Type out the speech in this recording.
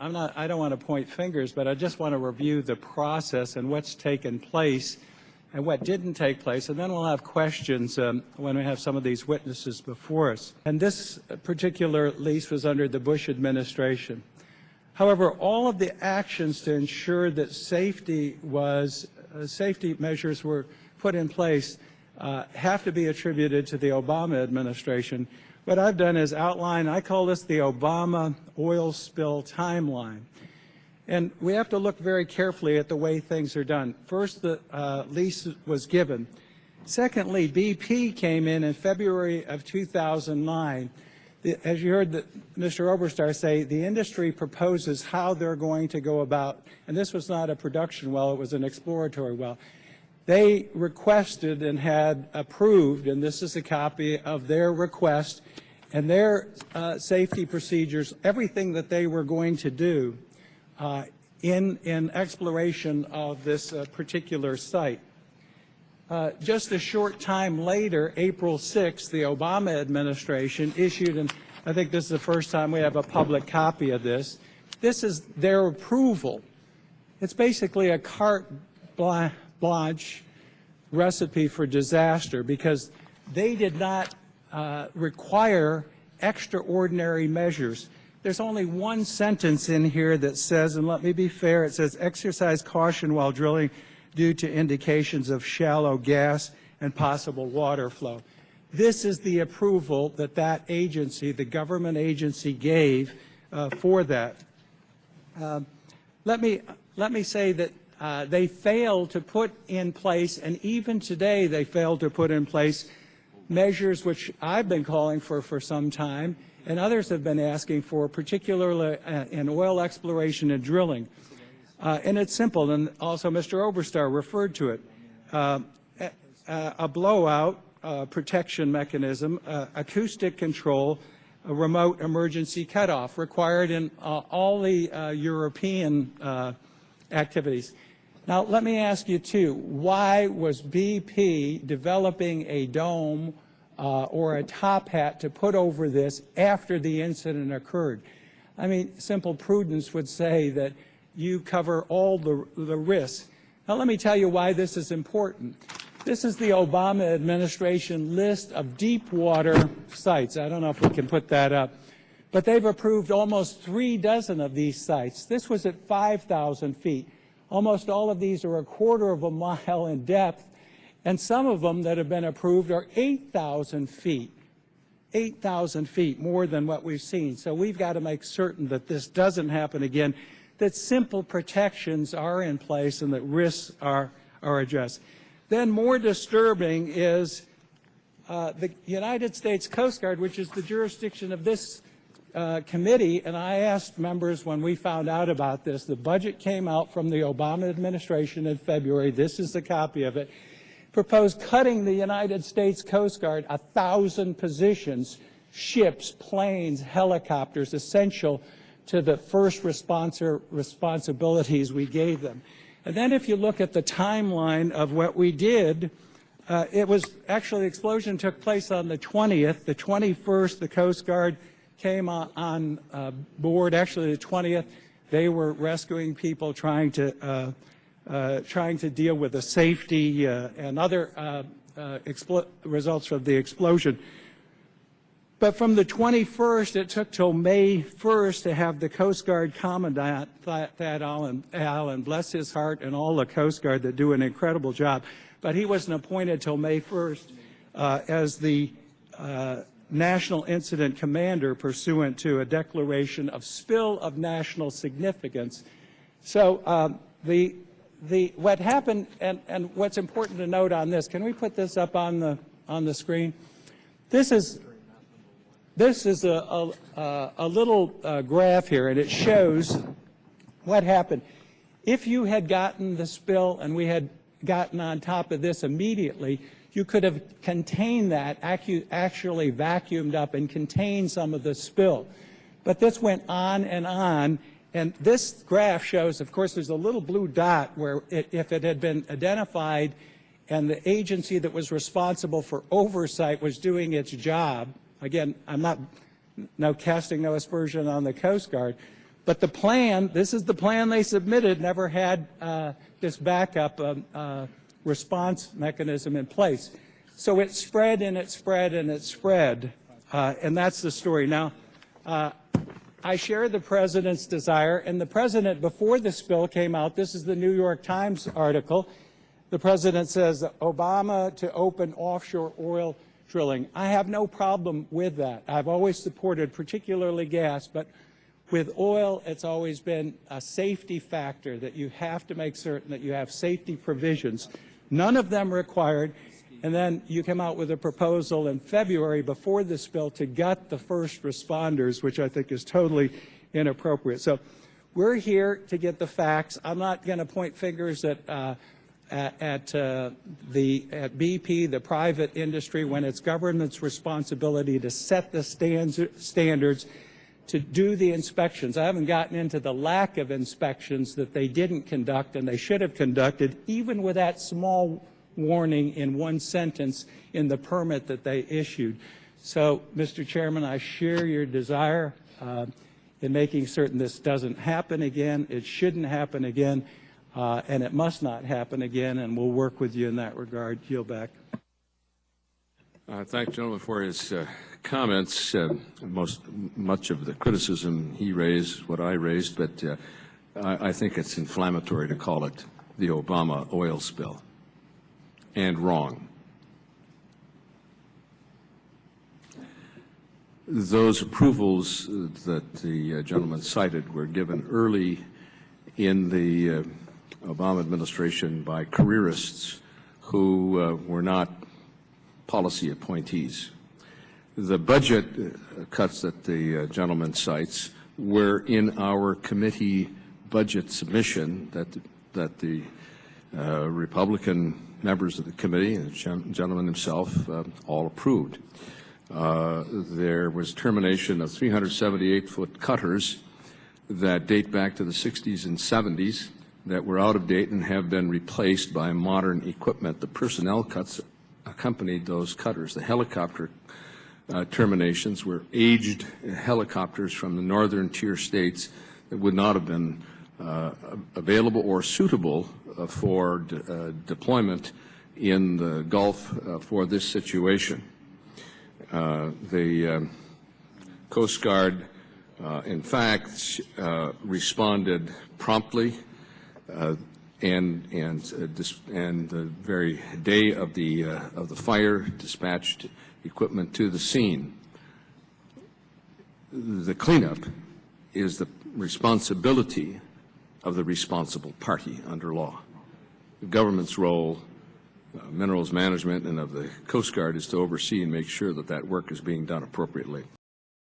I don't want to point fingers, but I just want to review the process and what's taken place and what didn't take place, and then we'll have questions when we have some of these witnesses before us. And this particular lease was under the Bush administration. However, all of the actions to ensure that safety measures were put in place have to be attributed to the Obama administration. What I've done is outline, I call this the Obama oil spill timeline. And we have to look very carefully at the way things are done. First, the lease was given. Secondly, BP came in February of 2009. As you heard Mr. Oberstar say, the industry proposes how they're going to go about, and this was not a production well, it was an exploratory well. They requested and had approved, and this is a copy of their request and their safety procedures, everything that they were going to do in exploration of this particular site. Just a short time later, April 6th, the Obama administration issued, and I think this is the first time we have a public copy of this. This is their approval. It's basically a carte blanche recipe for disaster because they did not require extraordinary measures. There's only one sentence in here that says, and let me be fair, it says exercise caution while drilling due to indications of shallow gas and possible water flow. This is the approval that that agency, the government agency, gave for that. Let me say that they failed to put in place, and even today they failed to put in place measures which I've been calling for some time, and others have been asking for, particularly in oil exploration and drilling. And it's simple, and also Mr. Oberstar referred to it. A blowout protection mechanism, acoustic control, a remote emergency cutoff required in all the European activities. Now, let me ask you, too, why was BP developing a dome or a top hat to put over this after the incident occurred? I mean, simple prudence would say that you cover all the risks. Now, let me tell you why this is important. This is the Obama administration list of deep water sites. I don't know if we can put that up. But they've approved almost 3 dozen of these sites. This was at 5,000 feet. Almost all of these are 1/4 of a mile in depth, and some of them that have been approved are 8,000 feet. 8,000 feet, more than what we've seen. So we've got to make certain that this doesn't happen again, that simple protections are in place and that risks are addressed. Then more disturbing is the United States Coast Guard, which is the jurisdiction of this committee, and I asked members when we found out about this, the budget came out from the Obama administration in February, this is a copy of it, proposed cutting the United States Coast Guard 1,000 positions, ships, planes, helicopters, essential to the first responsibilities we gave them. And then if you look at the timeline of what we did, it was actually, the explosion took place on the 20th. The 21st, the Coast Guard came on board. Actually, the 20th, they were rescuing people, trying to deal with the safety and other results of the explosion. But from the 21st, it took till May 1st to have the Coast Guard Commandant, Thad Allen, bless his heart, and all the Coast Guard that do an incredible job. But he wasn't appointed till May 1st as the National Incident Commander pursuant to a declaration of spill of national significance. So what happened, and what's important to note on this, can we put this up on the screen? This is a little graph here, and it shows what happened. If you had gotten the spill and we had gotten on top of this immediately, you could have contained that, actually vacuumed up and contained some of the spill. But this went on, and this graph shows, of course, there's a little blue dot where if it had been identified and the agency that was responsible for oversight was doing its job, again, I'm not casting no aspersion on the Coast Guard, But the plan, this is the plan they submitted, never had this backup response mechanism in place. So it spread and it spread and it spread, and that's the story. Now, I share the President's desire, and the President, before this bill came out, this is the New York Times article, the President says, Obama to open offshore oil drilling. I have no problem with that. I've always supported particularly gas, but with oil, it's always been a safety factor that you have to make certain that you have safety provisions. None of them required. And then you come out with a proposal in February before this bill to gut the first responders, which I think is totally inappropriate. So we're here to get the facts. I'm not going to point fingers at BP, the private industry, when it's government's responsibility to set the standards, to do the inspections. I haven't gotten into the lack of inspections that they didn't conduct and they should have conducted, even with that small warning in one sentence in the permit that they issued. So, Mr. Chairman, I share your desire in making certain this doesn't happen again. It shouldn't happen again, and it must not happen again, and we'll work with you in that regard. Yield back. Thank the gentleman for his comments. Much of the criticism he raised, what I raised, but I think it's inflammatory to call it the Obama oil spill, and wrong. Those approvals that the gentleman cited were given early in the Obama administration by careerists who were not policy appointees. The budget cuts that the gentleman cites were in our committee budget submission that the Republican members of the committee and the gentleman himself all approved. There was termination of 378-foot cutters that date back to the 60s and 70s that were out of date and have been replaced by modern equipment. The personnel cuts accompanied those cutters. The helicopter terminations were aged helicopters from the northern tier states that would not have been available or suitable for deployment in the Gulf for this situation. The Coast Guard, in fact, responded promptly, and the very day of the fire dispatched equipment to the scene. The cleanup is the responsibility of the responsible party under law. The government's role, minerals management, and of the Coast Guard is to oversee and make sure that that work is being done appropriately.